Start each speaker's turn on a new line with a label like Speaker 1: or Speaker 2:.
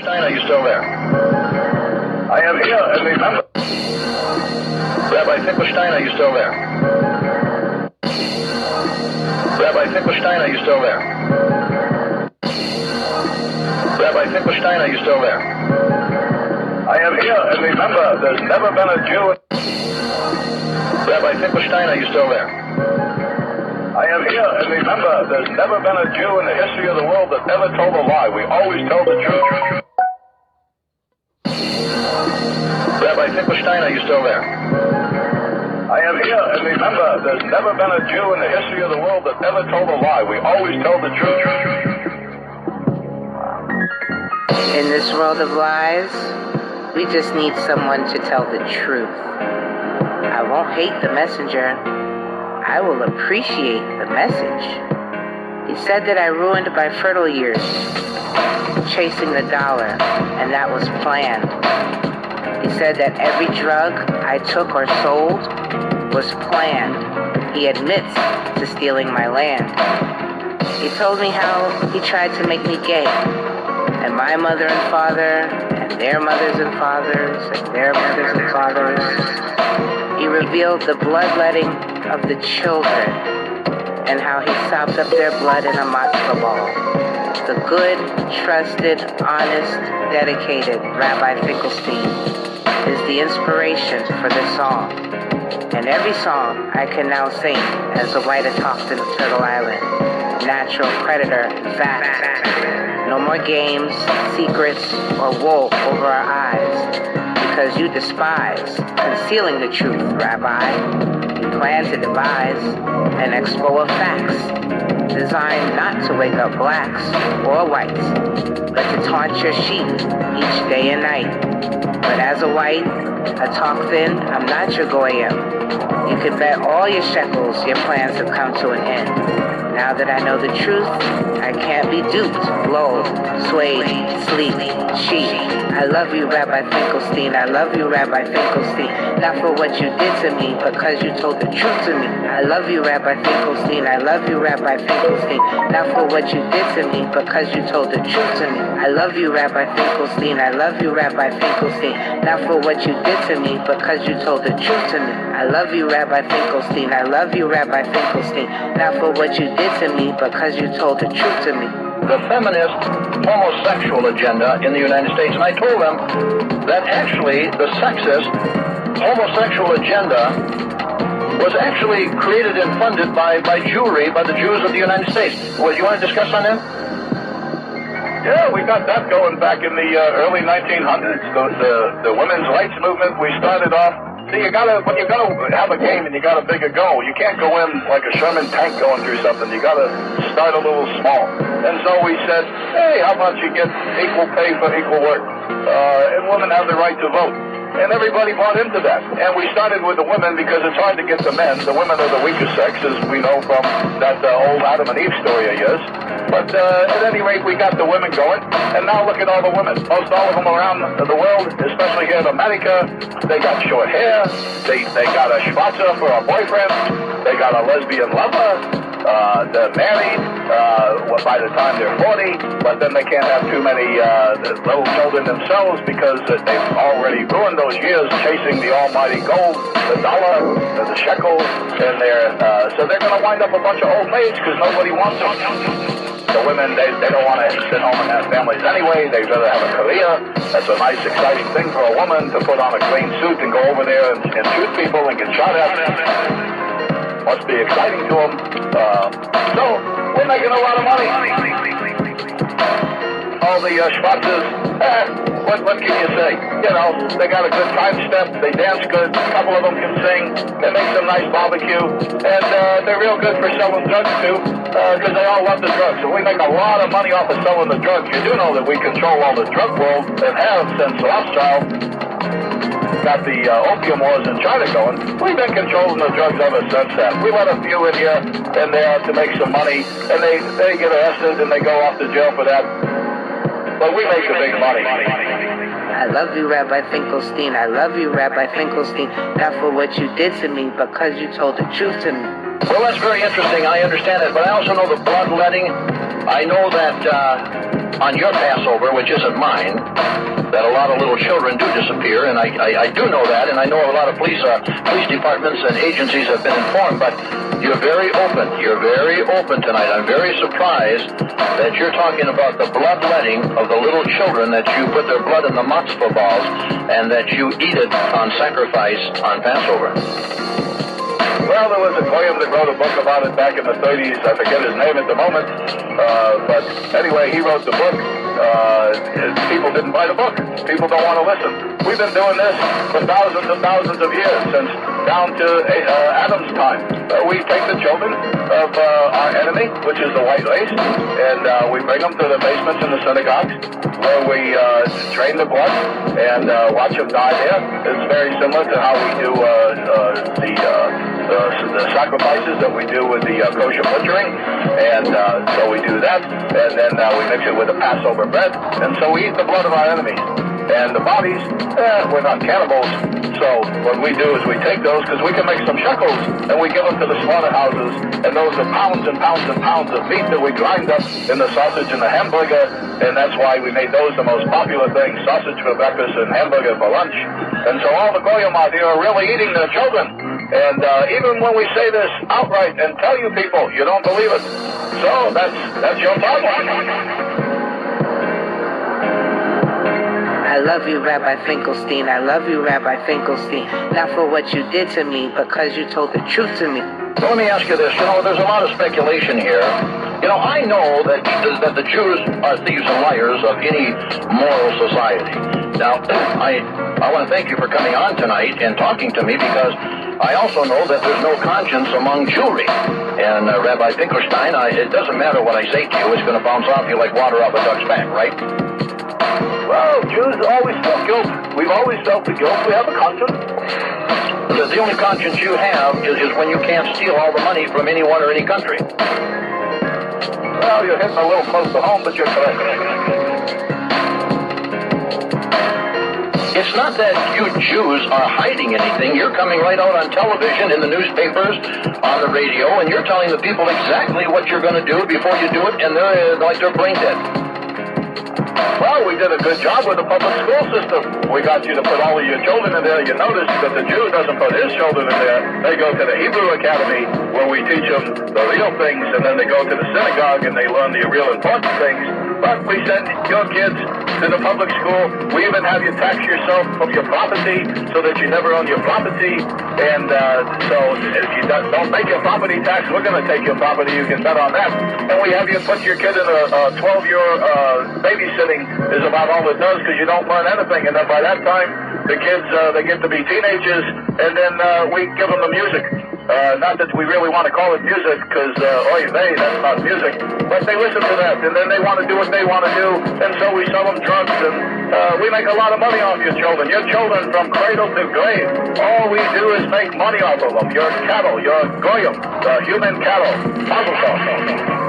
Speaker 1: Finkelstein, are you still there? I am here, and remember. Rabbi Finkelstein, are you still there? Rabbi Finkelstein, are you still there? Rabbi Finkelstein, are you still there? I am here, and remember, there's never been a Jew. Rabbi Finkelstein, are you still there? I am here, and remember, there's never been a Jew in the history of the world that ever told a lie. We always tell the truth. Rabbi Finkelstein, are you still there? I am here, and remember, there's never been a Jew in the history of the world that ever told a lie. We always tell the truth.
Speaker 2: In this world of lies, we just need someone to tell the truth. I won't hate the messenger. I will appreciate the message. He said that I ruined my fertile years, chasing the dollar, and that was planned. He said that every drug I took or sold was planned. He admits to stealing my land. He told me how he tried to make me gay, and my mother and father, and their mothers and fathers, and their mothers and fathers. He revealed the bloodletting of the children, and how he sopped up their blood in a matzo ball. The good, trusted, honest, dedicated Rabbi Finkelstein is the inspiration for this song. And every song I can now sing as a white autochthon of Turtle Island. Natural predator, in fact. No more games, secrets, or wool over our eyes. Because you despise concealing the truth, Rabbi. You plan to devise an expo of facts, designed not to wake up blacks or whites, but to taunt your sheep each day and night. But as a white, a talk-thin, I'm not your goyim. You can bet all your shekels your plans have come to an end. Now that I know the truth, I can't be duped, lulled, swayed, sleep, cheat. I love you, Rabbi Finkelstein. I love you, Rabbi Finkelstein. Not for what you did to me, because you told the truth to me. I love you, Rabbi Finkelstein. I love you, Rabbi Finkelstein. Not for what you did to me, because you told the truth to me. I love you, Rabbi Finkelstein. I love you, Rabbi Finkelstein. Not for what you did to me, because you told the truth to me. I love you, Rabbi Finkelstein. I love you, Rabbi Finkelstein. Not for what you did to me, because you told the truth to me.
Speaker 1: The feminist homosexual agenda in the United States, and I told them that actually the sexist homosexual agenda was actually created and funded by Jewry, by the Jews of the United States. Well, you want to discuss on that? Yeah, we got that going back in the early 1900s. The women's rights movement, we started off. See, when you gotta have a game and you got a bigger goal, you can't go in like a Sherman tank going through something. You gotta start a little small. And so we said, hey, how about you get equal pay for equal work? And women have the right to vote. And everybody bought into that. And we started with the women because it's hard to get the men. The women are the weaker sex, as we know from that old Adam and Eve story of yours. But at any rate, we got the women going. And now look at all the women. Most all of them around the world, especially here in America, they got short hair. They got a schwarzer for a boyfriend. They got a lesbian lover. They're married by the time they're 40, but then they can't have too many little children themselves because they've already ruined those years chasing the almighty gold, the dollar, the shekel, and so they're going to wind up a bunch of old maids because nobody wants them. The women, they don't want to sit home and have families anyway. They'd rather have a career. That's a nice, exciting thing for a woman to put on a clean suit and go over there and shoot people and get shot at. Must be exciting to them. So, we're making a lot of money. All the schwarzes, what can you say? You know, they got a good time step, they dance good, a couple of them can sing, they make some nice barbecue, and they're real good for selling drugs too, because they all love the drugs. So we make a lot of money off of selling the drugs. You do know that we control all the drug world and have since Rothschild got the opium wars in China going. We've been controlling the drugs ever since then. We let a few in here and there to make some money, and they get arrested and they go off to jail for that. But we make the big money.
Speaker 2: I love you, Rabbi Finkelstein. I love you, Rabbi Finkelstein. Not for what you did to me, because you told the truth to me.
Speaker 1: Well, that's very interesting. I understand that. But I also know the bloodletting. I know that on your Passover, which isn't mine, that a lot of little children do disappear, and I do know that, and I know a lot of police departments and agencies have been informed, but you're very open. You're very open tonight. I'm very surprised that you're talking about the bloodletting of the little children, that you put their blood in the matzah balls, and that you eat it on sacrifice on Passover.
Speaker 3: Well, there was a Goyim that wrote a book about it back in the 30s. I forget his name at the moment. But anyway, he wrote the book. People didn't buy the book. People don't want to listen. We've been doing this for thousands and thousands of years, since down to Adam's time. We take the children of our enemy, which is the white race, and we bring them to the basements in the synagogues, where we drain the blood and watch them die there. It's very similar to how we do the sacrifices that we do with the kosher butchering, and so we do that, and then we mix it with the Passover bread, and so we eat the blood of our enemies. And the bodies, we're not cannibals, so what we do is we take those, because we can make some shekels, and we give them to the slaughterhouses, and those are pounds and pounds and pounds of meat that we grind up in the sausage and the hamburger, and that's why we made those the most popular things, sausage for breakfast and hamburger for lunch. And so all the Goyim out here are really eating their children. And even when we say this outright and tell you people, you don't believe it. So that's your problem.
Speaker 2: I love you, Rabbi Finkelstein. I love you, Rabbi Finkelstein. Not for what you did to me, because you told the truth to me.
Speaker 1: So let me ask you this. There's a lot of speculation here. I know that the Jews are thieves and liars of any moral society. Now, I want to thank you for coming on tonight and talking to me, because I also know that there's no conscience among Jewry. And Rabbi Finkelstein, it doesn't matter what I say to you, it's going to bounce off you like water off a duck's back, right?
Speaker 3: Well, Jews always felt guilt. We've always felt the guilt. We have a conscience.
Speaker 1: The only conscience you have is when you can't steal all the money from anyone or any country.
Speaker 3: Well, you're hitting a little close to home, but you're correct.
Speaker 1: It's not that you Jews are hiding anything. You're coming right out on television, in the newspapers, on the radio, and you're telling the people exactly what you're going to do before you do it, and they're like they're brain dead.
Speaker 3: Well, we did a good job with the public school system. We got you to put all of your children in there. You notice that the Jew doesn't put his children in there. They go to the Hebrew Academy, where we teach them the real things, and then they go to the synagogue and they learn the real important things. But we send your kids to the public school. We even have you tax yourself from your property so that you never own your property. And so if you don't make your property tax, we're going to take your property. You can bet on that. And we have you put your kid in a 12-year babysitting is about all it does, because you don't learn anything. And then by that time, the kids, they get to be teenagers, and then we give them the music. Not that we really want to call it music, because, oy vey, that's not music. But they listen to that, and then they want to do what they want to do, and so we sell them drugs, and we make a lot of money off your children. Your children from cradle to grave. All we do is make money off of them. Your cattle, your goyim, the human cattle. Mazel tov.